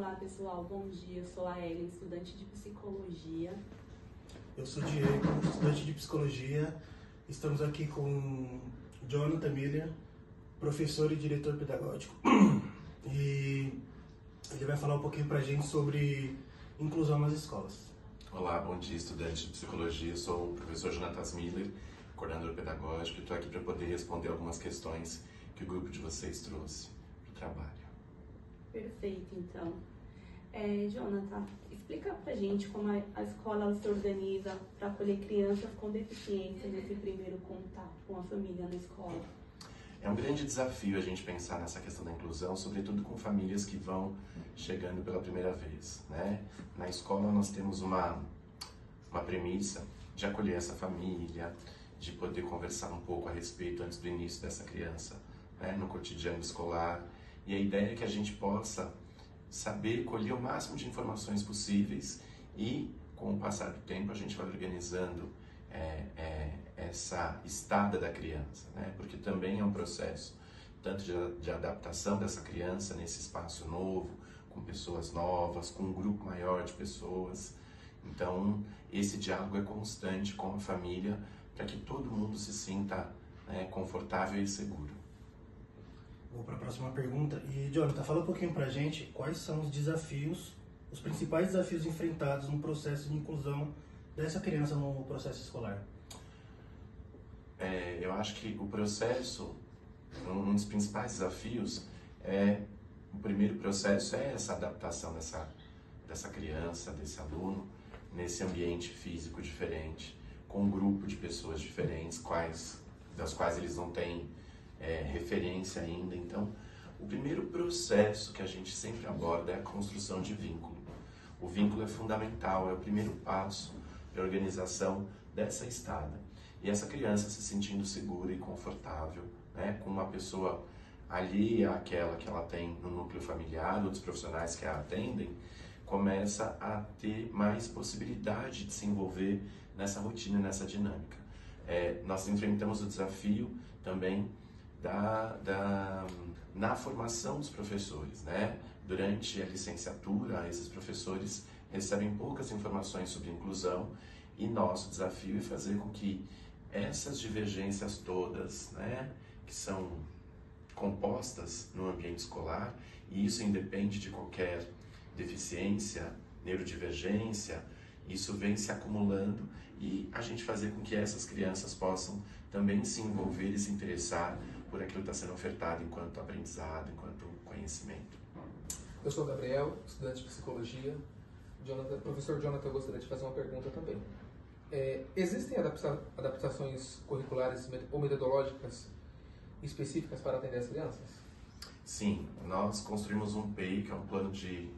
Olá pessoal, bom dia, eu sou a Ellen, estudante de Psicologia. Eu sou Diego, estudante de Psicologia. Estamos aqui com Jonathan Miller, professor e diretor pedagógico. E ele vai falar um pouquinho pra gente sobre inclusão nas escolas. Olá, bom dia, estudante de Psicologia. Eu sou o professor Jonathan Miller, coordenador pedagógico, e estou aqui para poder responder algumas questões que o grupo de vocês trouxe para o trabalho. Perfeito, então. Jonathan, explica pra gente como a escola se organiza para acolher crianças com deficiência nesse primeiro contato com a família na escola. É um grande desafio a gente pensar nessa questão da inclusão, sobretudo com famílias que vão chegando pela primeira vez, né? Na escola nós temos uma premissa de acolher essa família, de poder conversar um pouco a respeito antes do início dessa criança, né, no cotidiano escolar. E a ideia é que a gente possa saber colher o máximo de informações possíveis e, com o passar do tempo, a gente vai organizando essa estada da criança, né? Porque também é um processo tanto de adaptação dessa criança nesse espaço novo, com pessoas novas, com um grupo maior de pessoas. Então, esse diálogo é constante com a família para que todo mundo se sinta, né, confortável e seguro. Vou para a próxima pergunta. E, Jonathan, fala um pouquinho pra gente quais são os desafios, os principais desafios enfrentados no processo de inclusão dessa criança no processo escolar. Eu acho que o processo, um dos principais desafios o primeiro processo é essa adaptação dessa criança, desse aluno, nesse ambiente físico diferente, com um grupo de pessoas diferentes, das quais eles não têm referência ainda. Então, o primeiro processo que a gente sempre aborda é a construção de vínculo. O vínculo é fundamental, é o primeiro passo para a organização dessa estada. E essa criança se sentindo segura e confortável, né, com uma pessoa alheia àquela que ela tem no núcleo familiar, outros profissionais que a atendem, começa a ter mais possibilidade de se envolver nessa rotina, nessa dinâmica. Nós enfrentamos o desafio também na formação dos professores, né? Durante a licenciatura, esses professores recebem poucas informações sobre inclusão e nosso desafio é fazer com que essas divergências todas, né, que são compostas no ambiente escolar, e isso independe de qualquer deficiência, neurodivergência, isso vem se acumulando e a gente fazer com que essas crianças possam também se envolver e se interessar por aquilo que está sendo ofertado enquanto aprendizado, enquanto conhecimento. Eu sou o Gabriel, estudante de Psicologia. Professor Jonathan, eu gostaria de fazer uma pergunta também. Existem adaptações curriculares ou metodológicas específicas para atender as crianças? Sim, nós construímos um PEI, que é um plano de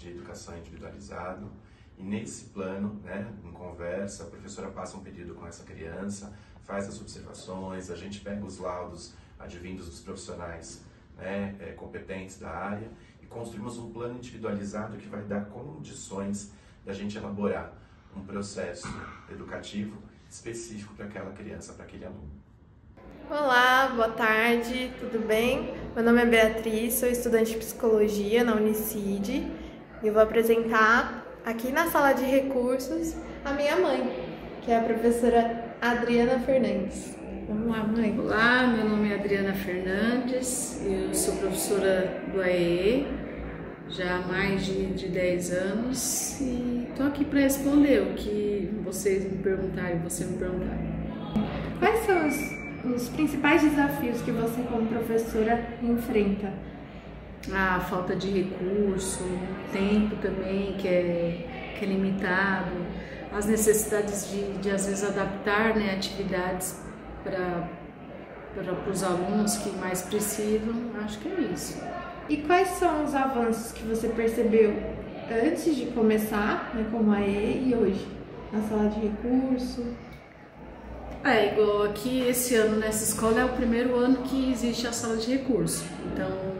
educação individualizado, e nesse plano, né, em conversa, a professora passa um período com essa criança, faz as observações, a gente pega os laudos advindos dos profissionais, né, competentes da área, e construímos um plano individualizado que vai dar condições da gente elaborar um processo educativo específico para aquela criança, para aquele aluno. Olá, boa tarde, tudo bem? Meu nome é Beatriz, sou estudante de Psicologia na Unicid e eu vou apresentar aqui na sala de recursos a minha mãe, que é a professora Adriana Fernandes. Vamos lá, mãe. Olá, meu nome é Adriana Fernandes, eu sou professora do AEE já há mais de 10 anos e estou aqui para responder o que vocês me perguntarem, você me perguntar. Quais são os principais desafios que você como professora enfrenta? A falta de recurso, tempo também que é limitado, as necessidades de às vezes adaptar, né, atividades para os alunos que mais precisam, acho que é isso. E quais são os avanços que você percebeu antes de começar, né, como a EE e hoje, na sala de recurso? Igual aqui esse ano nessa escola é o primeiro ano que existe a sala de recurso. Então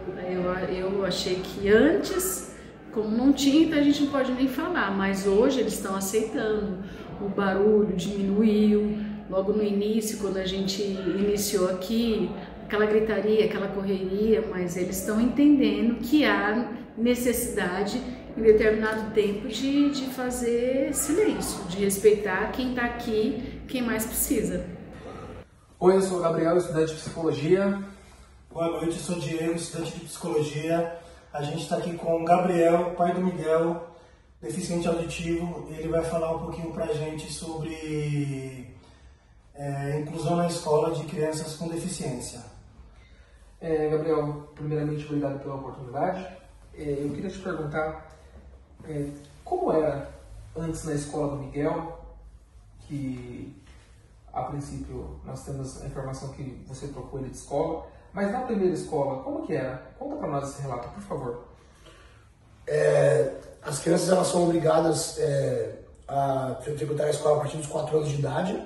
eu achei que antes, como não tinha, então a gente não pode nem falar, mas hoje eles estão aceitando, o barulho diminuiu. Logo no início, quando a gente iniciou aqui, aquela gritaria, aquela correria, mas eles estão entendendo que há necessidade em determinado tempo de fazer silêncio, de respeitar quem está aqui, quem mais precisa. Oi, eu sou o Gabriel, estudante de psicologia. Boa noite, eu sou o Diego, estudante de psicologia. A gente está aqui com o Gabriel, pai do Miguel, deficiente auditivo. Ele vai falar um pouquinho para a gente sobre inclusão na escola de crianças com deficiência. Gabriel, primeiramente, obrigado pela oportunidade. Eu queria te perguntar como era antes na escola do Miguel, que a princípio nós temos a informação que você trocou ele de escola, mas na primeira escola, como que era? Conta para nós esse relato, por favor. As crianças elas são obrigadas a frequentar a escola a partir dos 4 anos de idade,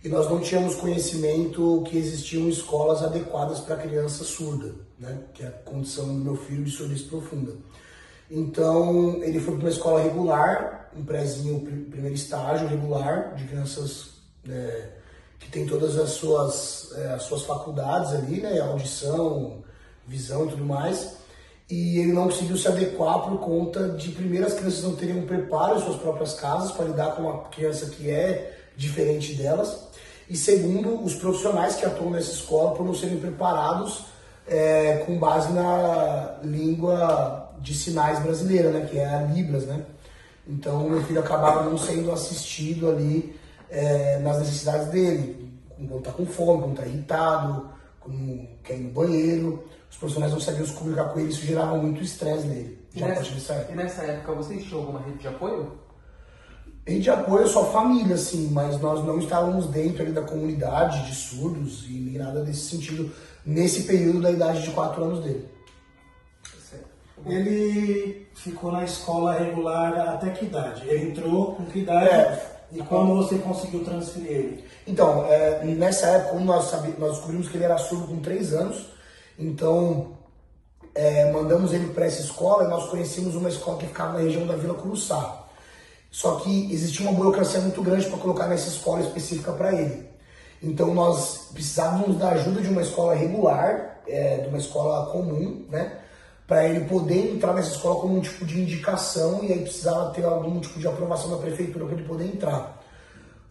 e nós não tínhamos conhecimento que existiam escolas adequadas para criança surda, né? Que é a condição do meu filho de surdez profunda. Então, ele foi para uma escola regular, um prézinho, primeiro estágio regular, de crianças que tem todas as suas faculdades ali, né? Audição, visão e tudo mais. E ele não conseguiu se adequar por conta de, primeiro, as crianças não terem um preparo em suas próprias casas para lidar com uma criança que é diferente delas. E segundo, os profissionais que atuam nessa escola por não serem preparados com base na língua de sinais brasileira, né, que é a Libras, né? Então, meu filho acabava não sendo assistido ali nas necessidades dele, quando está com fome, quando está irritado, quando quer ir no banheiro. Os profissionais não sabiam se comunicar com ele, isso gerava muito estresse nele. E nessa época, vocês tinham alguma rede de apoio? Rede de apoio é só família, sim, mas nós não estávamos dentro ali da comunidade de surdos e nem nada desse sentido, nesse período da idade de 4 anos dele. Ele ficou na escola regular até que idade? Ele entrou com que idade? E quando você conseguiu transferir ele? Então, nessa época, nós descobrimos que ele era surdo com 3 anos, então mandamos ele para essa escola e nós conhecemos uma escola que ficava na região da Vila Curuçá. Só que existia uma burocracia muito grande para colocar nessa escola específica para ele. Então nós precisávamos da ajuda de uma escola regular, de uma escola comum, né? Para ele poder entrar nessa escola como um tipo de indicação, e aí precisava ter algum tipo de aprovação da prefeitura para ele poder entrar.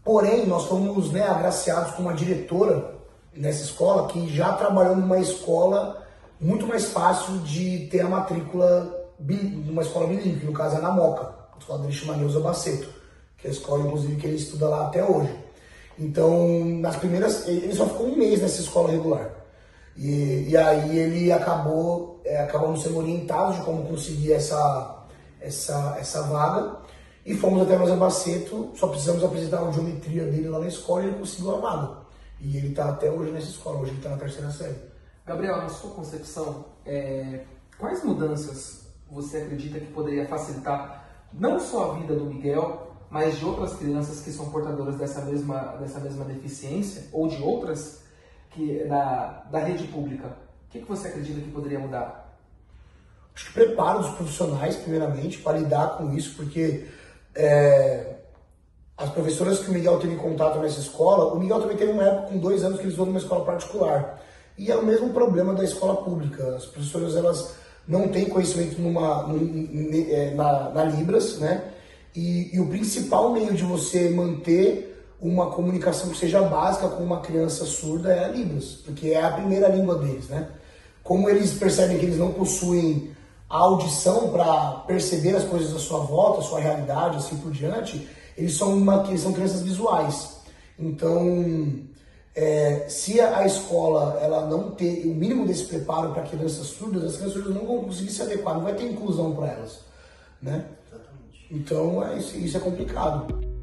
Porém, nós fomos, né, agraciados com uma diretora nessa escola que já trabalhou numa escola muito mais fácil de ter a matrícula, numa escola bilíngue, no caso é na Moca. A escola dele chama Neuza Baceto, que é a escola, inclusive, que ele estuda lá até hoje. Então, nas primeiras, ele só ficou 1 mês nessa escola regular. E aí ele acabamos sendo orientados de como conseguir essa vaga, e fomos até Neuza Baceto, só precisamos apresentar a geometria dele lá na escola e ele conseguiu a vaga. E ele está até hoje nessa escola, hoje ele está na 3ª série. Gabriel, na sua concepção, quais mudanças você acredita que poderia facilitar não só a vida do Miguel, mas de outras crianças que são portadoras dessa mesma deficiência, ou de outras da rede pública? O que você acredita que poderia mudar? Acho que preparo dos profissionais, primeiramente, para lidar com isso, porque as professoras que o Miguel teve contato nessa escola, o Miguel também teve uma época com 2 anos que ele estudou numa escola particular. E é o mesmo problema da escola pública. As professoras, elas não têm conhecimento na Libras, né? E o principal meio de você manter uma comunicação que seja básica com uma criança surda é a Libras, porque é a primeira língua deles, né? Como eles percebem que eles não possuem a audição para perceber as coisas à sua volta, a sua realidade, assim por diante, eles são crianças visuais. Então, se a escola ela não ter o mínimo desse preparo para crianças surdas, as crianças surdas não vão conseguir se adequar, não vai ter inclusão para elas, né? Exatamente. Então, isso é complicado.